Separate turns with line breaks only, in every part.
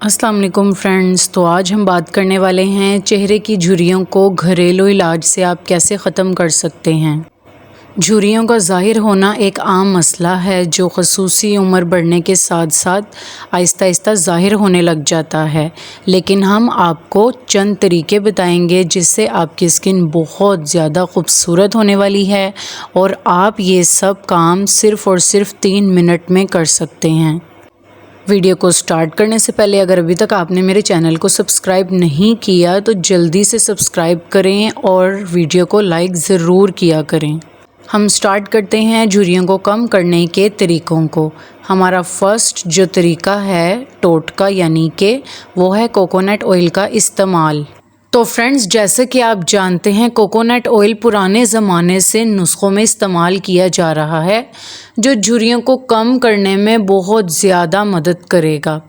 अस्सलाम वालेकुम फ्रेंड्स। तो आज हम बात करने वाले हैं चेहरे की झुर्रियों को घरेलू इलाज से आप कैसे ख़त्म कर सकते हैं। झुर्रियों का ज़ाहिर होना एक आम मसला है जो ख़ुसूसी उम्र बढ़ने के साथ साथ आहिस्ता आहिस्ता ज़ाहिर होने लग जाता है, लेकिन हम आपको चंद तरीके बताएंगे जिससे आपकी स्किन बहुत ज़्यादा खूबसूरत होने वाली है और आप ये सब काम सिर्फ़ और सिर्फ 3 मिनट में कर सकते हैं। वीडियो को स्टार्ट करने से पहले अगर अभी तक आपने मेरे चैनल को सब्सक्राइब नहीं किया तो जल्दी से सब्सक्राइब करें और वीडियो को लाइक ज़रूर किया करें। हम स्टार्ट करते हैं झुर्रियों को कम करने के तरीक़ों को। हमारा फ़र्स्ट जो तरीका है टोटका यानी कि वो है कोकोनट ऑयल का इस्तेमाल। तो फ्रेंड्स, जैसे कि आप जानते हैं कोकोनट ऑयल पुराने ज़माने से नुस्ख़ों में इस्तेमाल किया जा रहा है जो झुर्रियों को कम करने में बहुत ज़्यादा मदद करेगा।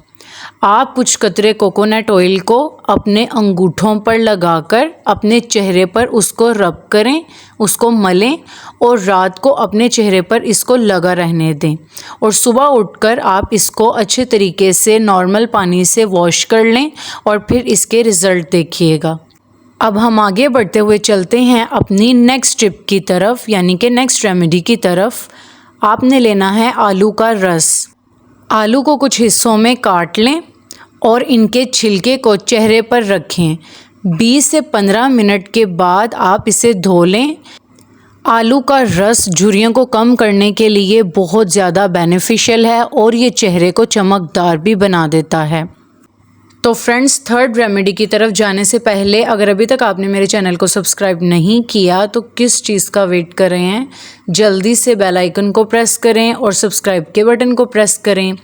आप कुछ कतरे कोकोनट ऑयल को अपने अंगूठों पर लगाकर अपने चेहरे पर उसको रब करें, उसको मलें और रात को अपने चेहरे पर इसको लगा रहने दें और सुबह उठकर आप इसको अच्छे तरीके से नॉर्मल पानी से वॉश कर लें और फिर इसके रिज़ल्ट देखिएगा। अब हम आगे बढ़ते हुए चलते हैं अपनी नेक्स्ट टिप की तरफ, यानी कि नेक्स्ट रेमेडी की तरफ। आपने लेना है आलू का रस। आलू को कुछ हिस्सों में काट लें और इनके छिलके को चेहरे पर रखें। 20 से 15 मिनट के बाद आप इसे धो लें। आलू का रस झुर्रियों को कम करने के लिए बहुत ज़्यादा बेनिफिशियल है और ये चेहरे को चमकदार भी बना देता है। तो फ्रेंड्स, थर्ड रेमेडी की तरफ जाने से पहले अगर अभी तक आपने मेरे चैनल को सब्सक्राइब नहीं किया तो किस चीज़ का वेट कर रहे हैं, जल्दी से बेल आइकन को प्रेस करें और सब्सक्राइब के बटन को प्रेस करें।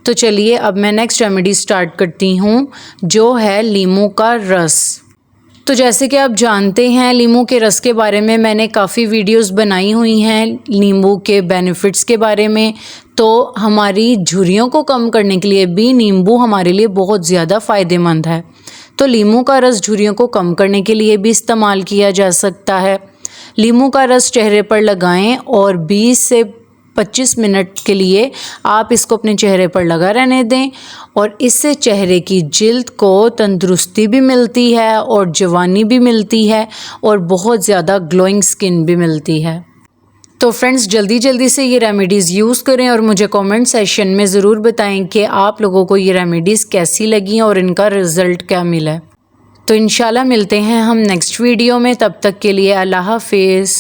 तो चलिए अब मैं नेक्स्ट रेमेडी स्टार्ट करती हूँ जो है लीमू का रस। तो जैसे कि आप जानते हैं नींबू के रस के बारे में मैंने काफ़ी वीडियोस बनाई हुई हैं नींबू के बेनिफिट्स के बारे में। तो हमारी झुर्रियों को कम करने के लिए भी नींबू हमारे लिए बहुत ज़्यादा फ़ायदेमंद है। तो नींबू का रस झुर्रियों को कम करने के लिए भी इस्तेमाल किया जा सकता है। नींबू का रस चेहरे पर लगाएं और 20 से 25 मिनट के लिए आप इसको अपने चेहरे पर लगा रहने दें और इससे चेहरे की जिल्द को तंदुरुस्ती भी मिलती है और जवानी भी मिलती है और बहुत ज़्यादा ग्लोइंग स्किन भी मिलती है। तो फ्रेंड्स, जल्दी जल्दी से ये रेमेडीज़ यूज़ करें और मुझे कमेंट सेशन में ज़रूर बताएं कि आप लोगों को ये रेमेडीज़ कैसी लगी और इनका रिज़ल्ट क्या मिला। तो इंशाल्लाह मिलते हैं हम नेक्स्ट वीडियो में, तब तक के लिए अल्लाह हाफिज़।